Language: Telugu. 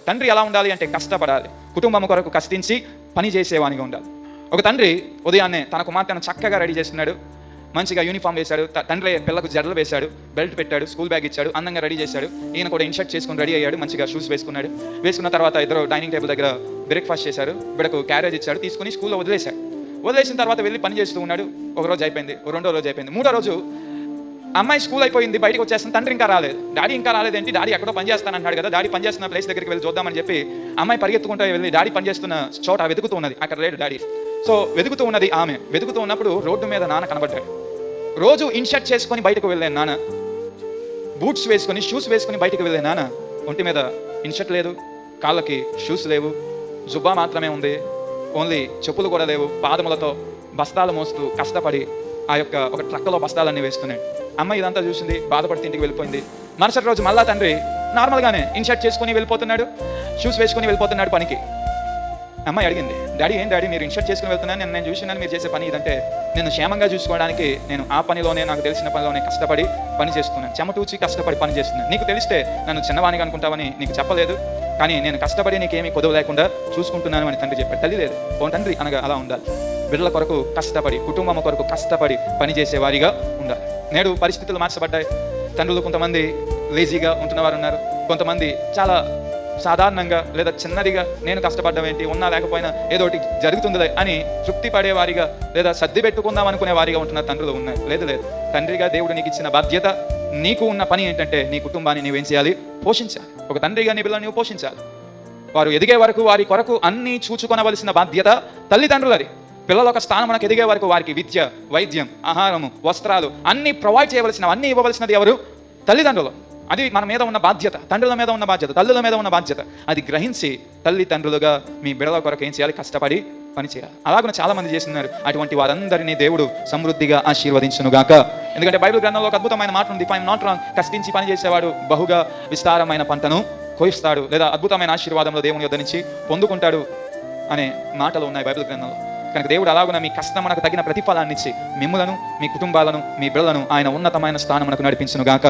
తండ్రి ఎలా ఉండాలి అంటే కష్టపడాలి, కుటుంబం కొరకు కష్టించి పని చేసేవానిగా ఉండాలి. ఒక తండ్రి ఉదయాన్నే తన కుమార్తెను చక్కగా రెడీ చేస్తున్నాడు, మంచిగా యూనిఫామ్ వేశాడు, తండ్రి పిల్లకు జడలు వేశాడు, బెల్ట్ పెట్టాడు, స్కూల్ బ్యాగ్ ఇచ్చాడు, అందంగా రెడీ చేశాడు. ఈయన కూడా ఇన్షర్ట్ చేసుకుని రెడీ అయ్యాడు, మంచిగా షూస్ వేసుకున్నాడు. వేసుకున్న తర్వాత ఇద్దరు డైనింగ్ టేబుల్ దగ్గర బ్రేక్ఫాస్ట్ చేశారు, బిడకు క్యారేజ్ ఇచ్చాడు, తీసుకుని స్కూల్లో వదిలేశాడు. వదిలేసిన తర్వాత వెళ్ళి పని చేస్తూ ఉన్నాడు. ఒక రోజు అయిపోయింది, రెండో రోజు అయిపోయింది, మూడో రోజు అమ్మాయి స్కూల్ అయిపోయింది, బయటకు వచ్చేస్తుంది. తండ్రి ఇంకా రాలేదు. డాడీ ఇంకా రాలేదేంటి, డాడీ ఎక్కడో పని చేస్తానంటున్నాడు కదా, డాడీ పని చేస్తున్న ప్లేస్ దగ్గరికి వెళ్ళి చూద్దామని చెప్పి అమ్మాయి పరిగెత్తుకుంటూ వెళ్ళి డాడీ పని చేస్తున్న చోట వెతుకుతూ ఉన్నది. అక్కడ లేడు డాడీ. సో వెతుకుతూ ఉన్నది ఆమె. వెతుకుతూ ఉన్నప్పుడు రోడ్డు మీద నాన్న కనబడ్డాడు. రోజు ఇన్షర్ట్ చేసుకొని బయటకు వెళ్ళాను నాన్న, బూట్స్ వేసుకొని షూస్ వేసుకొని బయటకు వెళ్ళాను నాన్న. ఒంటి మీద ఇన్షర్ట్ లేదు, కాళ్ళకి షూస్ లేవు, జుబ్బా మాత్రమే ఉంది, ఓన్లీ చెప్పులు కూడా లేవు. పాదములతో బస్తాలు మోస్తూ కష్టపడి ఆ యొక్క ఒక ట్రక్కలో బస్తాలన్నీ వేస్తున్నాడు. అమ్మాయి ఇదంతా చూసింది, బాధపడితే ఇంటికి వెళ్ళిపోయింది. మరుసటి రోజు మళ్ళా తండ్రి నార్మల్గానే ఇన్షర్ట్ చేసుకుని వెళ్ళిపోతున్నాడు, షూస్ వేసుకుని వెళ్ళిపోతున్నాడు పనికి. అమ్మాయి అడిగింది, డాడీ ఏం డాడీ మీరు ఇన్షర్ట్ చేసుకుని వెళ్తున్నాను, నేను చూసినాను మీరు చేసే పని ఇదంటే, నేను క్షేమంగా చూసుకోవడానికి నేను ఆ పనిలోనే, నాకు తెలిసిన పనిలోనే కష్టపడి పని చేస్తున్నాను, చెమటూచి కష్టపడి పని చేస్తున్నాను. నీకు తెలిస్తే నన్ను చిన్నవానిగా అనుకుంటావని నీకు చెప్పలేదు, కానీ నేను కష్టపడి నీకేమీ కొదవ లేకుండా చూసుకుంటున్నాను అని తండ్రి చెప్పాడు. తల్లి లేదు, ఓ తండ్రి అనగా అలా ఉండాలి. బిడ్డల కొరకు కష్టపడి, కుటుంబం కొరకు కష్టపడి పనిచేసే వారిగా ఉండాలి. నేడు పరిస్థితులు మార్చబడ్డాయి. తండ్రులు కొంతమంది లేజీగా ఉంటున్నవారు ఉన్నారు, కొంతమంది చాలా సాధారణంగా లేదా చిన్నదిగా నేను కష్టపడ్డం ఏంటి, ఉన్నా లేకపోయినా ఏదో ఒకటి జరుగుతుందిలే అని తృప్తి పడేవారిగా లేదా సర్ది పెట్టుకుందాం అనుకునే వారిగా ఉంటున్న తండ్రులు ఉన్నారు. లేదు లేదు, తండ్రిగా దేవుడు నీకు ఇచ్చిన బాధ్యత, నీకు ఉన్న పని ఏంటంటే నీ కుటుంబాన్ని నీవేం చేయాలి, పోషించాలి. ఒక తండ్రిగా నీ పిల్లల్ని నువ్వు పోషించాలి. వారు ఎదిగే వరకు వారి కొరకు అన్నీ చూచుకొనవలసిన బాధ్యత తల్లిదండ్రులది. పిల్లల ఒక స్థానం మనకు ఎదిగే వరకు వారికి విద్య, వైద్యం, ఆహారము, వస్త్రాలు అన్నీ ప్రొవైడ్ చేయవలసినవి, అన్నీ ఇవ్వవలసినది ఎవరు? తల్లిదండ్రులు. అది మన మీద ఉన్న బాధ్యత, తండ్రుల మీద ఉన్న బాధ్యత, తల్లుల మీద ఉన్న బాధ్యత. అది గ్రహించి తల్లిదండ్రులుగా మీ బిడ్డల కొరకు ఏం చేయాలి, కష్టపడి పని చేయాలి. అలాగే చాలా మంది చేస్తున్నారు. అటువంటి వారందరినీ దేవుడు సమృద్ధిగా ఆశీర్వదించునుగాక. ఎందుకంటే బైబిల్ గ్రంథంలో ఒక అద్భుతమైన మాట ఉంది, ఇఫ్ ఐఎమ్ నాట్ రాంగ్, కష్టించి పని చేసేవాడు బహుగా విస్తారమైన పంటను కోయిస్తాడు, లేదా అద్భుతమైన ఆశీర్వాదంలో దేవుని యొద్ద నుంచి పొందుకుంటాడు అనే మాటలు ఉన్నాయి బైబిల్ గ్రంథంలో. కనుక దేవుడు అలాగున మీ కష్టమునకు తగిన ప్రతిఫలాన్ని ఇచ్చి మిమ్ములను, మీ కుటుంబాలను, మీ బిడ్డలను ఆయన ఉన్నతమైన స్థానమునకు నడిపించునుగాక.